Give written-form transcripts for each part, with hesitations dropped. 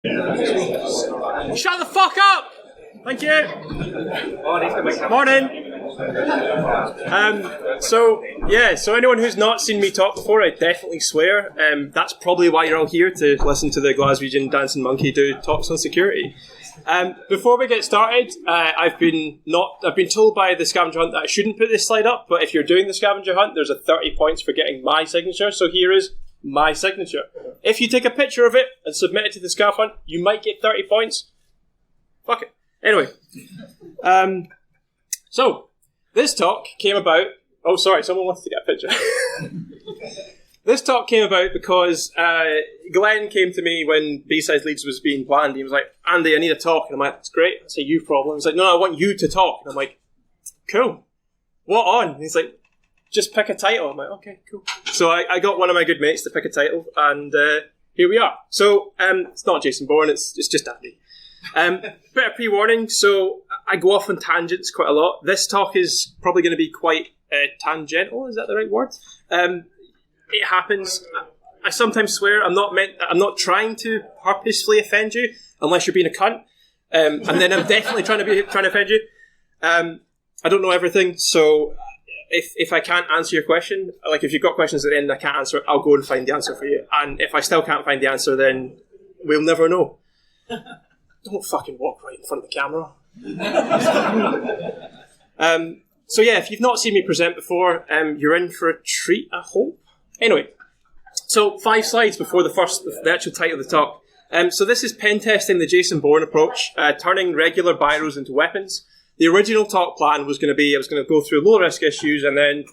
Shut the fuck up! Thank you. Morning. So anyone who's not seen me talk before, I definitely swear. That's probably why you're all here, to listen to the Glaswegian dancing monkey do talks on security. Before we get started, I've been told by the scavenger hunt that I shouldn't put this slide up, but if you're doing the scavenger hunt, there's a 30 points for getting my signature, so here is my signature. If you take a picture of it and submit it to the scav hunt, you might get 30 points. Fuck it. Anyway. So, this talk came about... Oh, sorry, someone wants to get a picture. This talk came about because Glenn came to me when B-Sides Leeds was being planned. He was like, Andy, I need a talk. And I'm like, that's great. That's a you problem. He's like, no, I want you to talk. And I'm like, cool. What on? And he's like, just pick a title. I'm like, okay, cool. So I got one of my good mates to pick a title, and here we are. So it's not Jason Bourne, it's just Andy. Bit of pre-warning, so I go off on tangents quite a lot. This talk is probably going to be quite tangential, is that the right word? It happens. I sometimes swear I'm not trying to purposefully offend you, unless you're being a cunt. And then I'm definitely trying to offend you. I don't know everything, so if I can't answer your question, like if you've got questions at the end I can't answer, I'll go and find the answer for you. And if I still can't find the answer, then we'll never know. Don't fucking walk right in front of the camera. So yeah, if you've not seen me present before, you're in for a treat, I hope. Anyway, so 5 slides before the actual title of the talk. So this is Pentesting the Jason Bourne approach, turning regular Biros into weapons. The original talk plan was going to be, I was going to go through low-risk issues and then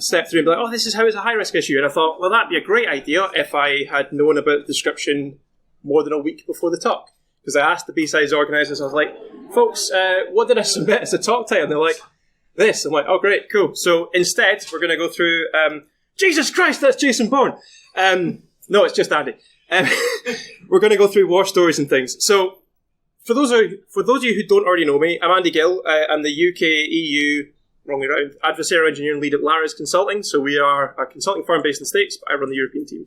step through and be like, oh, this is how it's a high-risk issue. And I thought, well, that'd be a great idea if I had known about the description more than a week before the talk. Because I asked the B-Sides organisers, I was like, folks, what did I submit as a talk title? And they're like, this. I'm like, oh, great, cool. So instead, we're going to go through, Jesus Christ, that's Jason Bourne. No, it's just Andy. We're going to go through war stories and things. So for those of you who don't already know me, I'm Andy Gill. I'm the UK, EU, wrong way around, adversarial engineering lead at Lara's Consulting. So we are a consulting firm based in the States, but I run the European team.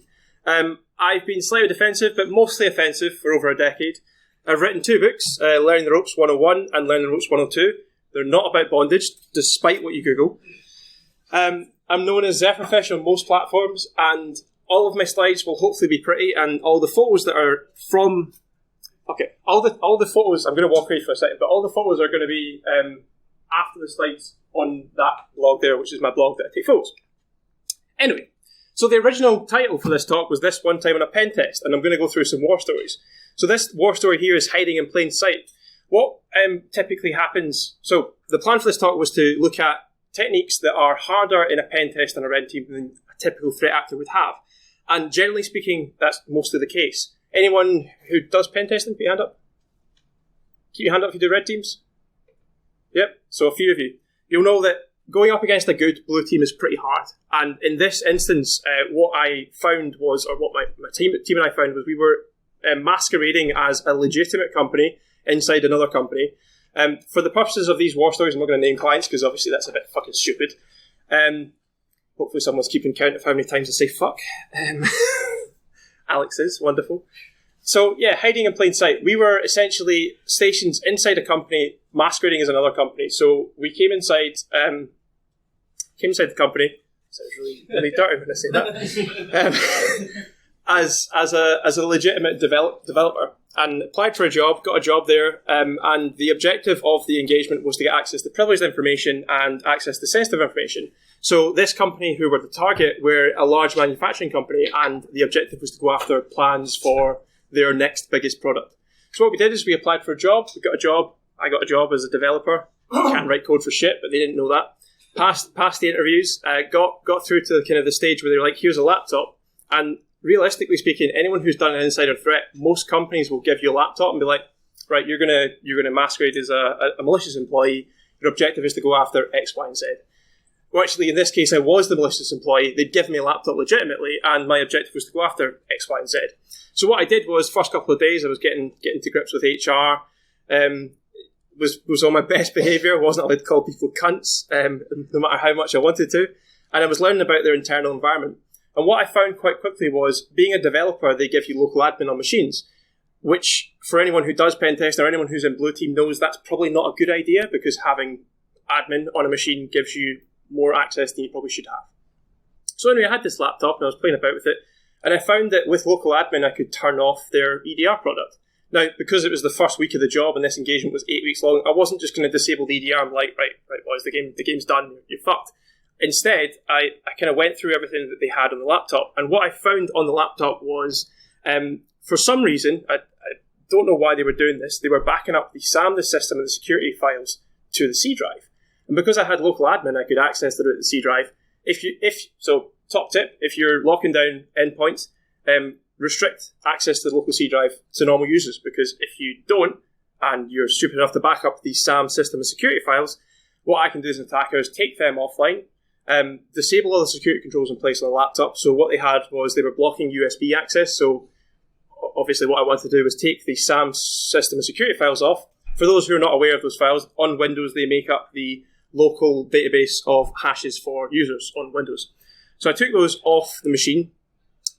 I've been slightly defensive, but mostly offensive for over a decade. I've written 2 books, Learning the Ropes 101 and Learning the Ropes 102. They're not about bondage, despite what you Google. I'm known as Zephyrfish on most platforms, and all of my slides will hopefully be pretty, and all the photos that are from... Okay, all the photos, I'm going to walk away for a second, but all the photos are going to be after the slides on that blog there, which is my blog that I take photos. Anyway, so the original title for this talk was This One Time on a Pentest, and I'm going to go through some war stories. So this war story here is hiding in plain sight. What typically happens... So the plan for this talk was to look at techniques that are harder in a pen test on a red team than a typical threat actor would have. And generally speaking, that's mostly the case. Anyone who does pen testing, put your hand up. Keep your hand up if you do red teams. Yep, so a few of you. You'll know that going up against a good blue team is pretty hard. And in this instance, what I found was, or what my team and I found was, we were masquerading as a legitimate company inside another company. For the purposes of these war stories, I'm not going to name clients because obviously that's a bit fucking stupid. Hopefully someone's keeping count of how many times I say fuck. Alex is, wonderful. So yeah, hiding in plain sight. We were essentially stations inside a company masquerading as another company. So we came inside the company. Sounds really dirty when I say that. As a legitimate developer, and applied for a job, got a job there, and the objective of the engagement was to get access to privileged information and access to sensitive information. So this company, who were the target, were a large manufacturing company, and the objective was to go after plans for their next biggest product. So what we did is we applied for a job, we got a job, I got a job as a developer, can't write code for shit, but they didn't know that. Passed the interviews, got through to kind of the stage where they're like, here's a laptop, and realistically speaking, anyone who's done an insider threat, most companies will give you a laptop and be like, right, you're gonna masquerade as a malicious employee. Your objective is to go after X, Y, and Z. Well, actually, in this case, I was the malicious employee. They'd given me a laptop legitimately, and my objective was to go after X, Y, and Z. So what I did was, first couple of days, I was getting to grips with HR. Was on my best behaviour. Wasn't allowed to call people cunts, no matter how much I wanted to. And I was learning about their internal environment. And what I found quite quickly was, being a developer, they give you local admin on machines. which for anyone who does pen test or anyone who's in blue team knows that's probably not a good idea, because having admin on a machine gives you more access than you probably should have. So anyway, I had this laptop and I was playing about with it, and I found that with local admin I could turn off their EDR product. Now, because it was the first week of the job and this engagement was 8 weeks long, I wasn't just going to disable the EDR and like, right boys, the game's done, you're fucked. Instead, I kind of went through everything that they had on the laptop, and what I found on the laptop was, for some reason, I don't know why they were doing this, they were backing up the SAM, the system, and the security files to the C drive. And because I had local admin, I could access the root of the C drive. So top tip, if you're locking down endpoints, restrict access to the local C drive to normal users, because if you don't, and you're stupid enough to back up the SAM system and security files, what I can do as an attacker is take them offline, disable all the security controls in place on the laptop. So what they had was they were blocking USB access. So obviously what I wanted to do was take the SAM system and security files off. For those who are not aware of those files, on Windows they make up the local database of hashes for users on Windows. So I took those off the machine,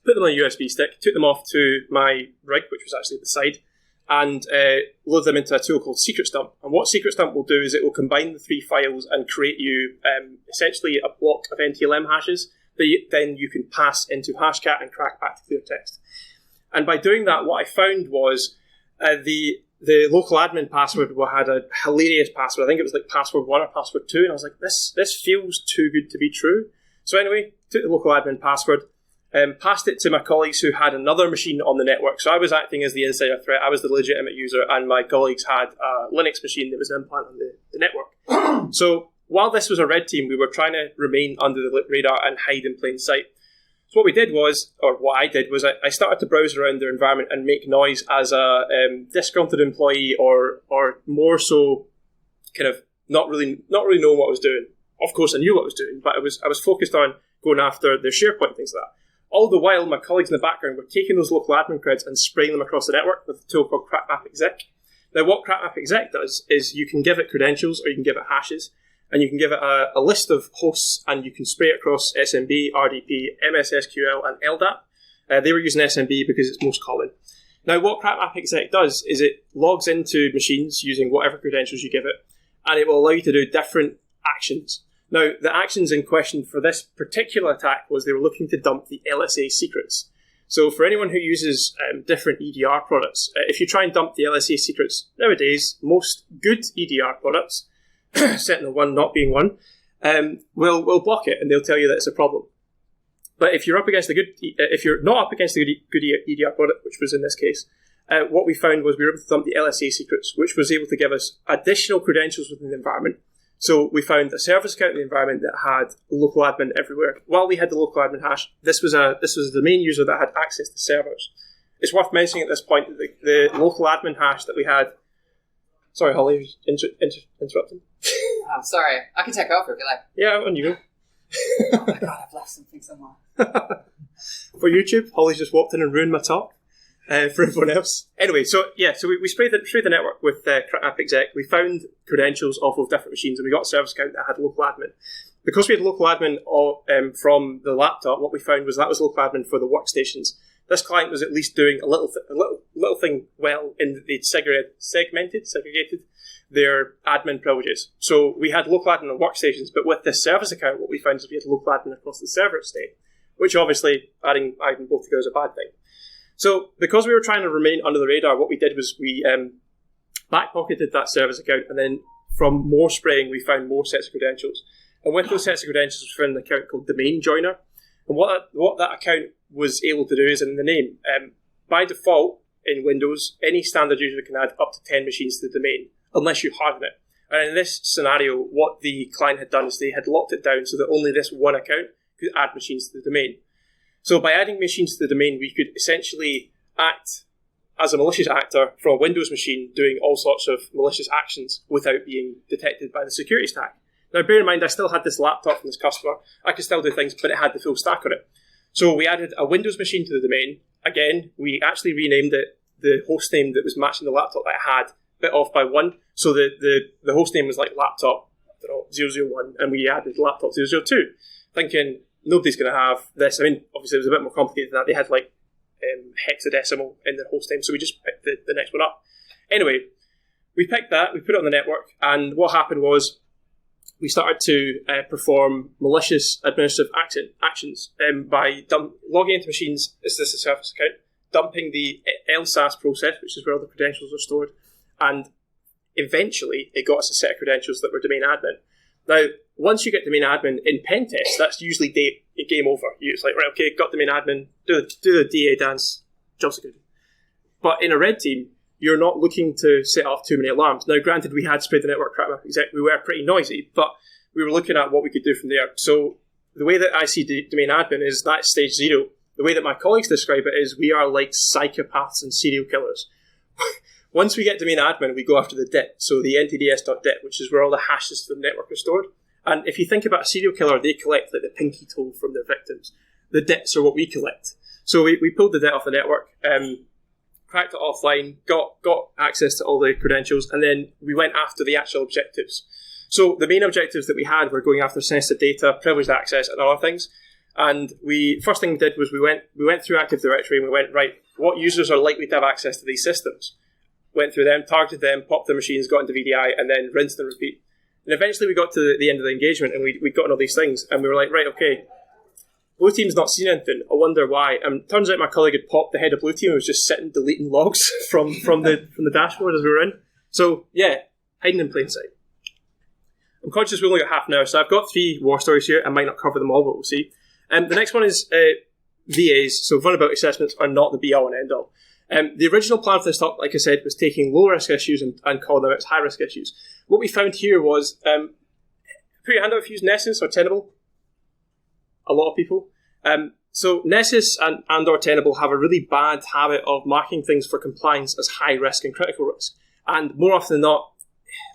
put them on a USB stick, took them off to my rig, which was actually at the side, and load them into a tool called Secret Stump. And what Secret Stump will do is it will combine the three files and create you essentially a block of NTLM hashes that then you can pass into Hashcat and crack back to clear text. And by doing that, what I found was the local admin password had a hilarious password. I think it was like password 1 or password 2, and I was like, this feels too good to be true. So anyway, took the local admin password, passed it to my colleagues who had another machine on the network. So I was acting as the insider threat. I was the legitimate user, and my colleagues had a Linux machine that was an implant on the network. So while this was a red team, we were trying to remain under the radar and hide in plain sight. So what we did was, or what I did was, I started to browse around their environment and make noise as a disgruntled employee, or more so, kind of not really knowing what I was doing. Of course, I knew what I was doing, but I was focused on going after their SharePoint and things like that. All the while, my colleagues in the background were taking those local admin creds and spraying them across the network with a tool called CrackMapExec. Now, what CrackMapExec does is you can give it credentials or you can give it hashes, and you can give it a list of hosts, and you can spray it across SMB, RDP, MSSQL, and LDAP. They were using SMB because it's most common. Now, what CrackMapExec does is it logs into machines using whatever credentials you give it, and it will allow you to do different actions. Now, the actions in question for this particular attack was they were looking to dump the LSA secrets. So for anyone who uses different EDR products, if you try and dump the LSA secrets nowadays, most good EDR products, Sentinel-1 not being one, will block it, and they'll tell you that it's a problem. But if you're not up against a good EDR product, which was in this case, what we found was we were able to dump the LSA secrets, which was able to give us additional credentials within the environment. So we found a service account in the environment that had local admin everywhere. While we had the local admin hash, this was a domain user that had access to servers. It's worth mentioning at this point that the local admin hash that we had. Sorry, Holly, interrupting. I'm sorry. I can take over if you like. Yeah, on you go. Oh my god, I've left something somewhere. For YouTube, Holly's just walked in and ruined my talk. For everyone else. Anyway, so we sprayed the network with CrackMapExec. We found credentials off of different machines, and we got a service account that had local admin. Because we had local admin from the laptop, what we found was that was local admin for the workstations. This client was at least doing a little thing well in that they'd segregated their admin privileges. So we had local admin on workstations, but with this service account, what we found is we had local admin across the server estate, which obviously adding both together is a bad thing. So because we were trying to remain under the radar, what we did was we backpocketed that service account, and then from more spraying, we found more sets of credentials. And with those sets of credentials, we found an account called Domain Joiner. And what that account was able to do is in the name. By default, in Windows, any standard user can add up to 10 machines to the domain, unless you harden it. And in this scenario, what the client had done is they had locked it down so that only this one account could add machines to the domain. So by adding machines to the domain, we could essentially act as a malicious actor from a Windows machine doing all sorts of malicious actions without being detected by the security stack. Now, bear in mind, I still had this laptop from this customer. I could still do things, but it had the full stack on it. So we added a Windows machine to the domain. Again, we actually renamed it the host name that was matching the laptop that I had, bit off by 1. So the host name was like laptop 001, and we added laptop 002, thinking nobody's going to have this. I mean, obviously it was a bit more complicated than that. They had like hexadecimal in the host name, so we just picked the next one up. Anyway, we picked that, we put it on the network, and what happened was we started to perform malicious administrative actions by logging into machines as this is a Surface account, dumping the LSAS process, which is where all the credentials are stored, and eventually it got us a set of credentials that were domain admin. Now, once you get domain admin in Pentests, that's usually game over. It's like, right, okay, got domain admin, do the DA dance, job security. But in a red team, you're not looking to set off too many alarms. Now, granted, we had spread the network crap. We were pretty noisy, but we were looking at what we could do from there. So the way that I see domain admin is that's stage 0. The way that my colleagues describe it is we are like psychopaths and serial killers. Once we get domain admin, we go after the DIT, so the ntds.dit, which is where all the hashes to the network are stored. And if you think about a serial killer, they collect like the pinky toe from their victims. The DITs are what we collect. So we pulled the DIT off the network, cracked it offline, got access to all the credentials, and then we went after the actual objectives. So the main objectives that we had were going after sensitive data, privileged access, and other things. And first thing we did was we went through Active Directory and we went, right, what users are likely to have access to these systems? Went through them, targeted them, popped their machines, got into VDI, and then rinsed and repeat. And eventually we got to the end of the engagement and we'd gotten all these things, and we were like, right, okay, Blue Team's not seen anything. I wonder why. And turns out my colleague had popped the head of Blue Team and was just sitting deleting logs from the dashboard as we were in. So yeah, hiding in plain sight. I'm conscious we only got half an hour, so I've got 3 war stories here. I might not cover them all, but we'll see. The next one is VAs, so vulnerability assessments are not the be-all and end-all. The original plan for this talk, like I said, was taking low-risk issues and calling them out as high-risk issues. What we found here was, put your hand up if you use Nessus or Tenable. A lot of people. So Nessus and or Tenable have a really bad habit of marking things for compliance as high risk and critical risk. And more often than not,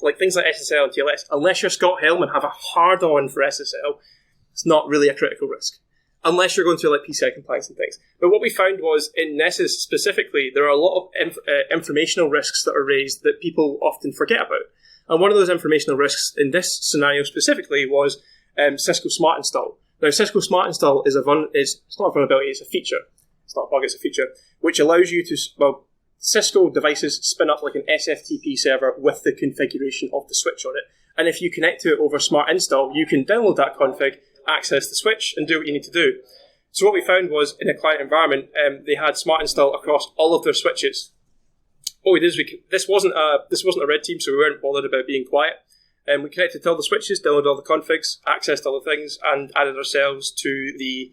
like things like SSL and TLS, unless you're Scott Helm and have a hard-on for SSL, it's not really a critical risk. Unless you're going through like PCI compliance and things. But what we found was in Nessus specifically, there are a lot of informational risks that are raised that people often forget about. And one of those informational risks in this scenario specifically was Cisco Smart Install. Now, Cisco Smart Install is it's not a vulnerability, it's a feature. It's not a bug, it's a feature, which allows you to, Cisco devices spin up like an SFTP server with the configuration of the switch on it. And if you connect to it over Smart Install, you can download that config, access the switch, and do what you need to do. So what we found was in a client environment, they had Smart Install across all of their switches. What we did is this wasn't a red team, so we weren't bothered about being quiet. We connected to all the switches, downloaded all the configs, accessed all the things, and added ourselves to the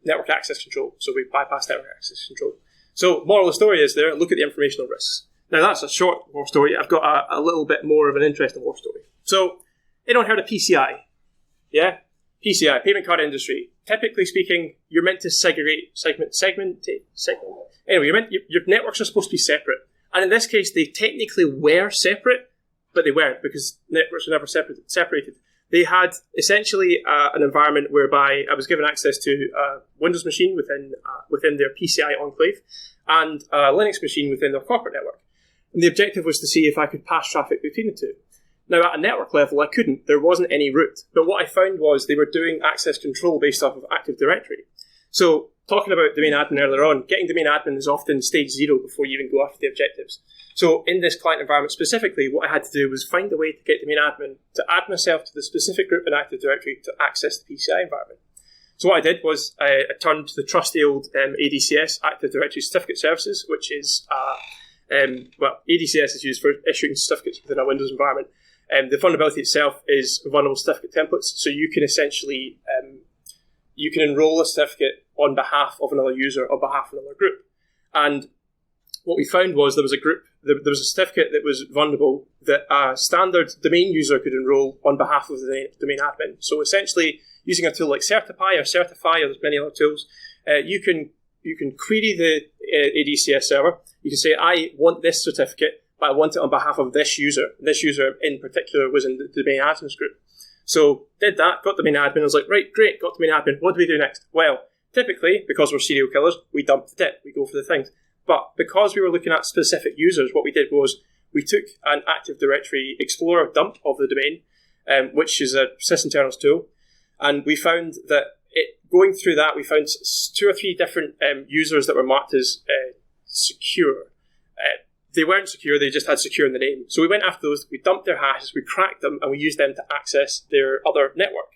network access control. So we bypassed network access control. So moral of the story is there, look at the informational risks. Now that's a short war story. I've got a little bit more of an interesting war story. So, anyone heard of PCI? Yeah? PCI, payment card industry. Typically speaking, you're meant to segment. Anyway, your networks are supposed to be separate. And in this case, they technically were separate, but they weren't because networks were never separated. They had essentially an environment whereby I was given access to a Windows machine within their PCI enclave and a Linux machine within their corporate network. And the objective was to see if I could pass traffic between the two. Now, at a network level, I couldn't. There wasn't any route. But what I found was they were doing access control based off of Active Directory. So, talking about domain admin earlier on, getting domain admin is often stage 0 before you even go after the objectives. So, in this client environment specifically, what I had to do was find a way to get domain admin to add myself to the specific group in Active Directory to access the PCI environment. So, what I did was I turned to the trusty old ADCS, Active Directory Certificate Services, which is, ADCS is used for issuing certificates within a Windows environment. The vulnerability itself is vulnerable certificate templates, so you can essentially you can enroll a certificate on behalf of another user or behalf of another group. And what we found was there was a certificate that was vulnerable that a standard domain user could enroll on behalf of the domain admin. So essentially, using a tool like Certify or Certify, or there's many other tools, you can query the ADCS server. You can say, I want this certificate, but I want it on behalf of this user. This user in particular was in the domain admins group. So did that, got domain admin. I was like, right, great, got domain admin. What do we do next? Well, typically, because we're serial killers, we dump the DIT. We go for the things. But because we were looking at specific users, what we did was we took an Active Directory Explorer dump of the domain, which is a sysinternals tool, and we found that going through that, we found 2 or 3 different users that were marked as secure. They weren't secure, they just had secure in the name. So we went after those, we dumped their hashes, we cracked them, and we used them to access their other network.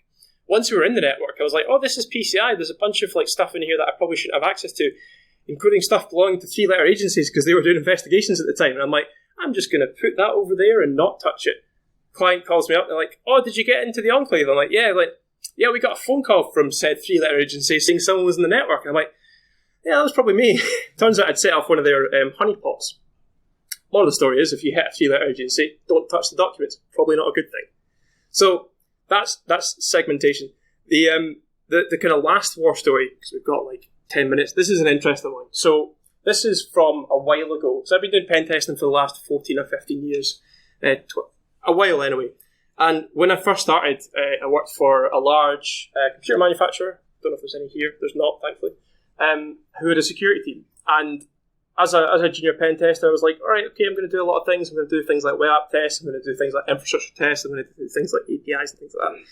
Once we were in the network, I was like, oh, this is PCI. There's a bunch of stuff in here that I probably shouldn't have access to, including stuff belonging to 3-letter agencies because they were doing investigations at the time. And I'm like, I'm just going to put that over there and not touch it. Client calls me up, they're like, oh, did you get into the enclave? I'm like, yeah, we got a phone call from said 3-letter agency saying someone was in the network. And I'm like, yeah, that was probably me. Turns out I'd set off one of their honeypots. Moral of the story is, if you hit a 3-letter agency, don't touch the documents. Probably not a good thing. So that's segmentation. The kind of last war story, because we've got 10 minutes. This is an interesting one. So this is from a while ago. So I've been doing pen testing for the last 14 or 15 years. A while anyway. And when I first started, I worked for a large computer manufacturer. Don't know if there's any here. There's not, thankfully. Who had a security team. And as a junior pen tester, I was like, all right, okay, I'm going to do a lot of things. I'm going to do things like web app tests. I'm going to do things like infrastructure tests. I'm going to do things like APIs and things like that.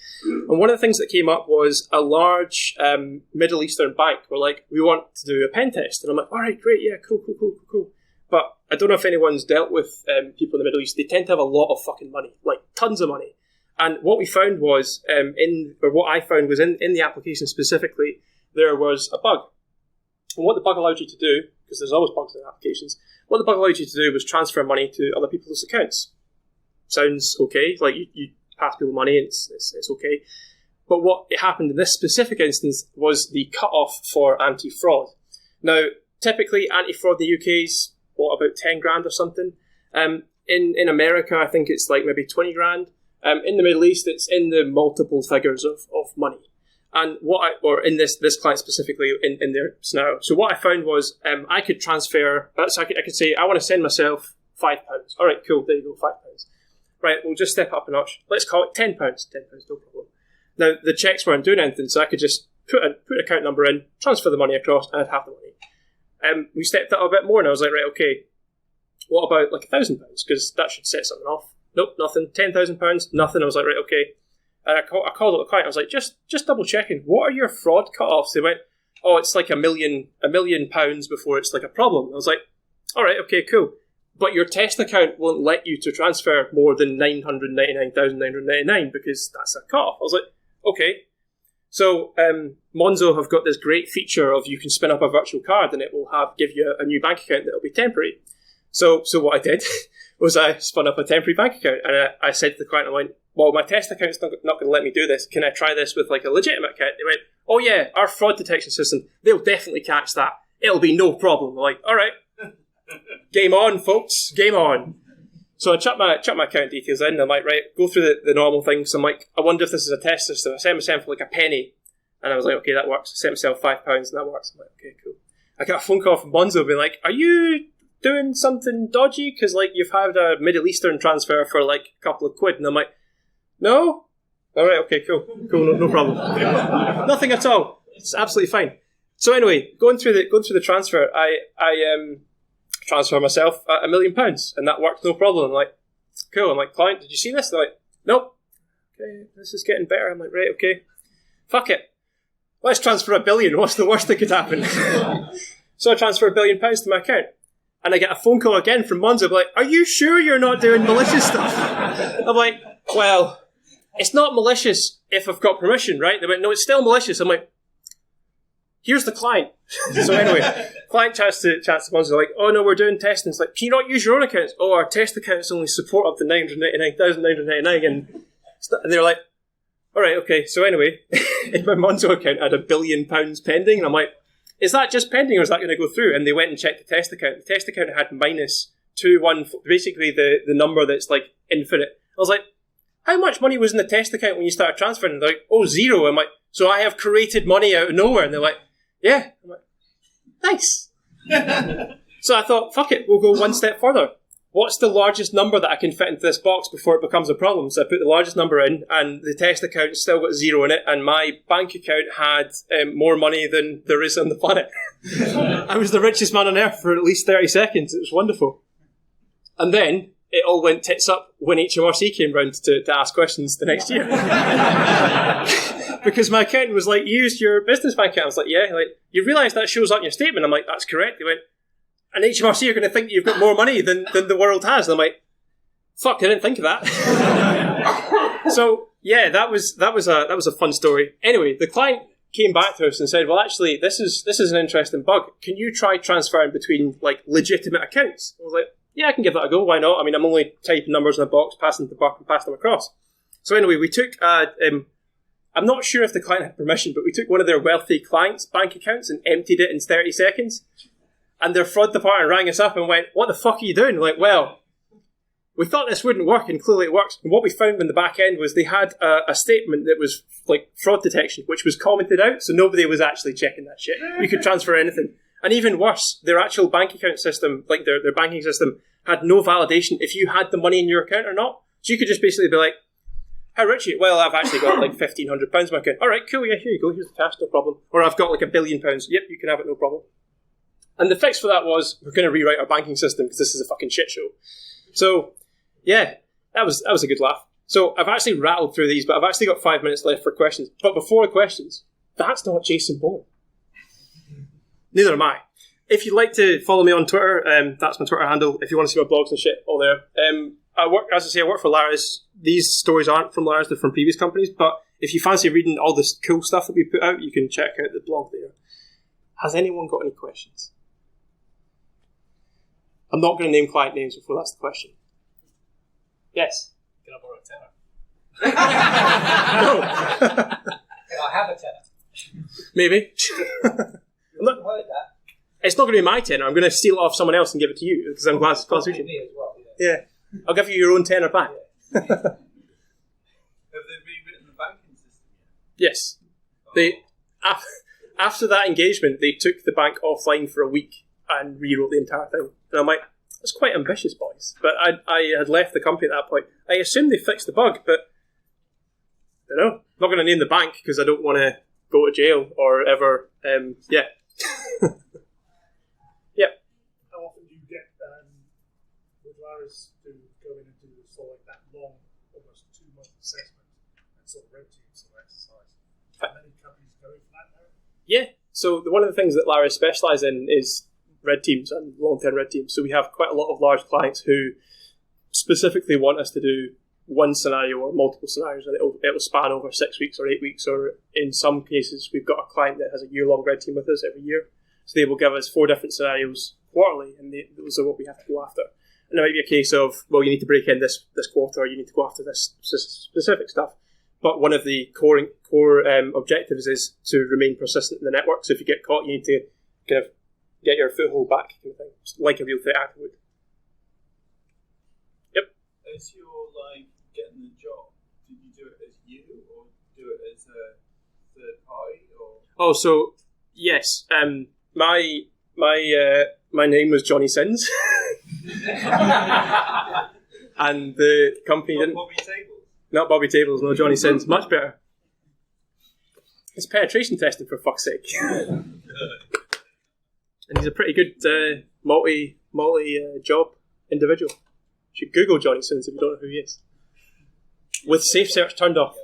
And one of the things that came up was a large Middle Eastern bank were like, we want to do a pen test. And I'm like, all right, great, yeah, cool. But I don't know if anyone's dealt with people in the Middle East. They tend to have a lot of fucking money, tons of money. And what we found was, what I found was in the application specifically, there was a bug. And what the bug allowed you to do, because there's always bugs in applications, what the bug allowed you to do was transfer money to other people's accounts. Sounds okay, you pass people money, it's okay. But what happened in this specific instance was the cut-off for anti-fraud. Now, typically, anti-fraud in the UK is, about 10 grand or something. In America, I think it's maybe 20 grand. In the Middle East, it's in the multiple figures of money. And in this client specifically in their scenario. So what I found was I could transfer, so I could say, I want to send myself £5. All right, cool, there you go, £5. Right, we'll just step up a notch. Let's call it £10. £10, no problem. Now, the checks weren't doing anything, so I could just put an account number in, transfer the money across, and I'd have the money. We stepped it up a bit more, and I was like, right, okay, what about £1,000? Because that should set something off. Nope, nothing. £10,000, nothing. I was like, right, okay. And I called up the client. I was like, just double checking. What are your fraud cut-offs? They went, oh, it's £1 million before it's a problem. I was like, all right, okay, cool. But your test account won't let you to transfer more than 999,999 because that's a cut-off. I was like, okay. So Monzo have got this great feature of you can spin up a virtual card and it will give you a new bank account that will be temporary. So what I did was I spun up a temporary bank account and I said to the client, I went, well, my test account's not going to let me do this. Can I try this with a legitimate account? They went, oh yeah, our fraud detection system, they'll definitely catch that. It'll be no problem. I'm like, all right, game on, folks, game on. So I chucked my account details in. I'm like, right, go through the normal things. I'm like, I wonder if this is a test system. I sent myself a penny, and I was like, okay, that works. I sent myself £5, and that works. I'm like, okay, cool. I got a phone call from Bonzo being like, are you doing something dodgy? Because you've had a Middle Eastern transfer for a couple of quid, and I'm like, no? All right, okay, cool, no problem. Nothing at all. It's absolutely fine. So anyway, going through the transfer, I transfer myself £1 million, and that worked no problem. I'm like, cool. I'm like, client, did you see this? They're like, nope. Okay, this is getting better. I'm like, right, okay. Fuck it. Let's transfer $1 billion. What's the worst that could happen? So I transfer £1 billion to my account. And I get a phone call again from Monzo, like, are you sure you're not doing malicious stuff? I'm like, well, it's not malicious if I've got permission, right? They went, no, it's still malicious. I'm like, here's the client. So anyway, client chats to Monzo, like, oh no, we're doing testing. It's like, can you not use your own accounts? Oh, our test accounts only support up to 999,999. And they're like, all right, okay. So anyway, in my Monzo account, I had £1 billion pending. And I'm like, is that just pending or is that going to go through? And they went and checked the test account. The test account had -214, basically the number that's infinite. I was like, how much money was in the test account when you started transferring? And they're like, oh, 0. I'm like, so I have created money out of nowhere. And they're like, yeah. I'm like, nice. So I thought, fuck it, we'll go one step further. What's the largest number that I can fit into this box before it becomes a problem? So I put the largest number in, and the test account still got 0 in it, and my bank account had more money than there is on the planet. I was the richest man on earth for at least 30 seconds. It was wonderful. And then it all went tits up when HMRC came round to ask questions the next year. Because my accountant was like, you used your business bank account. I was like, yeah. Like, you realise that shows up in your statement? I'm like, that's correct. They went, and HMRC are going to think you've got more money than the world has. And I'm like, fuck, I didn't think of that. So yeah, that was a fun story. Anyway, the client came back to us and said, well, actually, this is an interesting bug. Can you try transferring between like legitimate accounts? I was like, yeah, I can give that a go. Why not? I mean, I'm only typing numbers in a box, passing the buck, and passing them across. So anyway, we took. I'm not sure if the client had permission, but we took one of their wealthy clients' bank accounts and emptied it in 30 seconds. And their fraud department rang us up and went, what the fuck are you doing? Like, well, we thought this wouldn't work, and clearly it works. And what we found in the back end was they had a statement that was like fraud detection, which was commented out, so nobody was actually checking that shit. You could transfer anything. And even worse, their actual bank account system, like their banking system, had no validation if you had the money in your account or not. So you could just basically be like, how rich are you? Well, I've actually got like £1,500 in my account. All right, cool, yeah, here you go, here's the cash, no problem. Or I've got like £1 billion. Yep, you can have it, no problem. And the fix for that was, we're going to rewrite our banking system because this is a fucking shit show. So, yeah, that was a good laugh. So I've actually rattled through these, but I've actually got 5 minutes left for questions. But before the questions, that's not Jason Bourne. Neither am I. If you'd like to follow me on Twitter, that's my Twitter handle. If you want to see my blogs and shit, all there. I work for Laris. These stories aren't from Laris, they're from previous companies, but if you fancy reading all this cool stuff that we put out, you can check out the blog there. Has anyone got any questions? I'm not going to name client names before that's the question. Yes? Can I borrow a tenner? No. Can I have a tenner? Maybe. It's not going to be my tenner. I'm going to steal it off someone else and give it to you because I'm class region. Me as well, Yeah. I'll give you your own tenner back. Have they rewritten the banking system yet? Yes. They after that engagement, they took the bank offline for a week and rewrote the entire thing. And I'm like, that's quite ambitious, boys. But I had left the company at that point. I assumed they fixed the bug, but I don't know. I'm not going to name the bank because I don't want to go to jail or ever. Yeah. Yep. How often do you get with Laris to go in and do sort of like that long, almost 2-month assessment and sort of red team sort of exercise? How many companies go for that now? Yeah. So one of the things that Laris specialise in is red teams and long-term red teams. So we have quite a lot of large clients who specifically want us to do one scenario or multiple scenarios, and it'll span over 6 weeks or 8 weeks, or in some cases we've got a client that has a year-long red team with us every year. So they will give us 4 different scenarios quarterly, and those are what we have to go after. And it might be a case of, well, you need to break in this quarter, or you need to go after this specific stuff. But one of the core objectives is to remain persistent in the network. So if you get caught, you need to kind of get your foothold back, kind of thing, like a real threat actor would. Yep. As you're like getting the job, did you do it as you or do it as a third party? Or? Oh, so yes. My name was Johnny Sins, and the company didn't. Bobby Tables. Not Bobby Tables, no, Johnny Sins. Much better. It's penetration testing, for fuck's sake. And he's a pretty good multi job individual. You should Google Johnny Sins if you don't know who he is. With safe search turned off.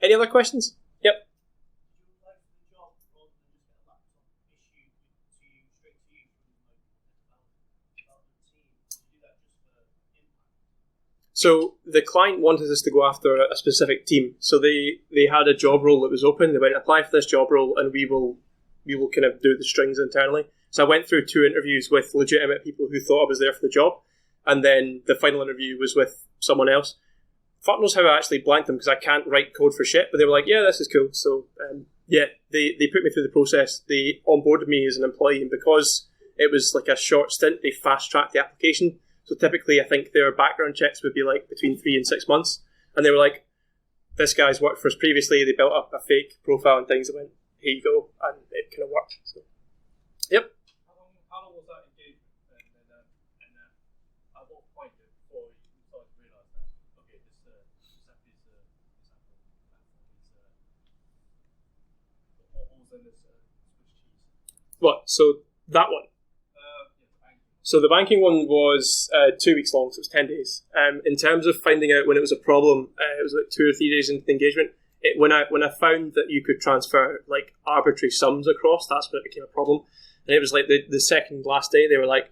Any other questions? Yep. So the client wanted us to go after a specific team. So they had a job role that was open. They went, apply for this job role and we will kind of do the strings internally. So I went through 2 interviews with legitimate people who thought I was there for the job. And then the final interview was with someone else. Fuck knows how I actually blanked them because I can't write code for shit. But they were like, yeah, this is cool. So yeah, they put me through the process. They onboarded me as an employee. And because it was like a short stint, they fast-tracked the application. So typically, I think their background checks would be like between 3 and 6 months. And they were like, this guy's worked for us previously. They built up a fake profile and things. I went, here you go. And it kind of worked. So, yep. How long was that engagement? And at what point before you started to realise that, okay, this app is what was in this Swiss cheese? What? So that one. So the banking one was 2 weeks long, so it was 10 days. In terms of finding out when it was a problem, it was like 2 or 3 days into the engagement. when I found that you could transfer like arbitrary sums across, that's when it became a problem. And it was like the second last day they were like,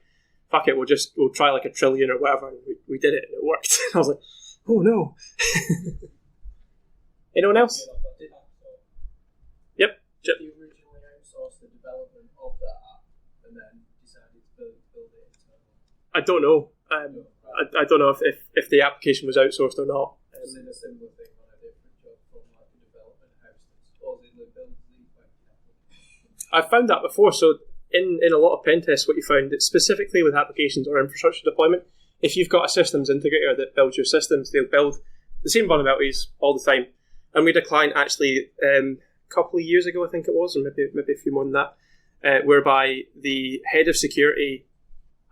"Fuck it, we'll try like 1 trillion or whatever." And we did it and it worked. I was like, "Oh no." Anyone else? Yep. Did you originally outsource the development of that app and then decided to build it internally? I don't know. I don't know if the application was outsourced or not. I've seen a similar thing on a different job from like a development house that supposedly builds the application. I've found that before. So in a lot of pen tests, what you found, specifically with applications or infrastructure deployment, if you've got a systems integrator that builds your systems, they'll build the same vulnerabilities all the time. And we had a client actually a couple of years ago, I think it was, or maybe a few more than that, whereby the head of security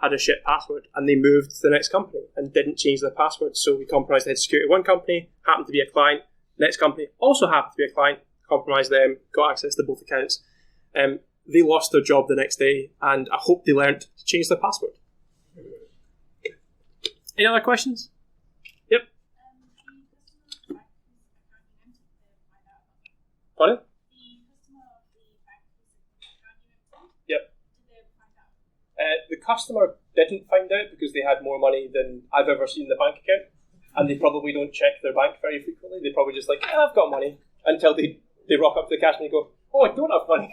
had a shit password and they moved to the next company and didn't change their password. So we compromised the head of security of one company, happened to be a client, next company also happened to be a client, compromised them, got access to both accounts. They lost their job the next day, and I hope they learned to change their password. Any other questions? Yep. Pardon? Yep. The customer didn't find out because they had more money than I've ever seen in the bank account, and they probably don't check their bank very frequently. They probably just like, I've got money, until they rock up to the cash and they go, oh, I don't have money.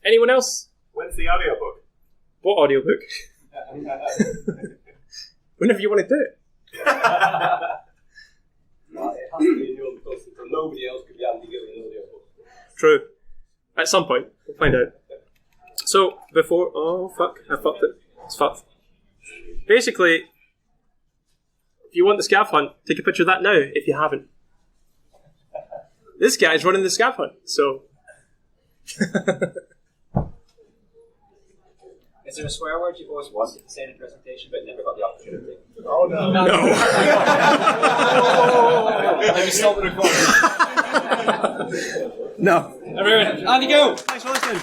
Anyone else? When's the audiobook? What audiobook? Whenever you want to do it. No, it has to be in your because nobody else could be Andy Gill in an audiobook. True. At some point, we'll find out. So, before... Oh, fuck. I fucked it. It's fucked. Basically, if you want the scav hunt, take a picture of that now, if you haven't. This guy's running the scav hunt, so... Is there a swear word you've always wanted to say in a presentation but never got the opportunity? Oh, no. No. Let me stop the recording. No. Everyone, on you go! Thanks for listening.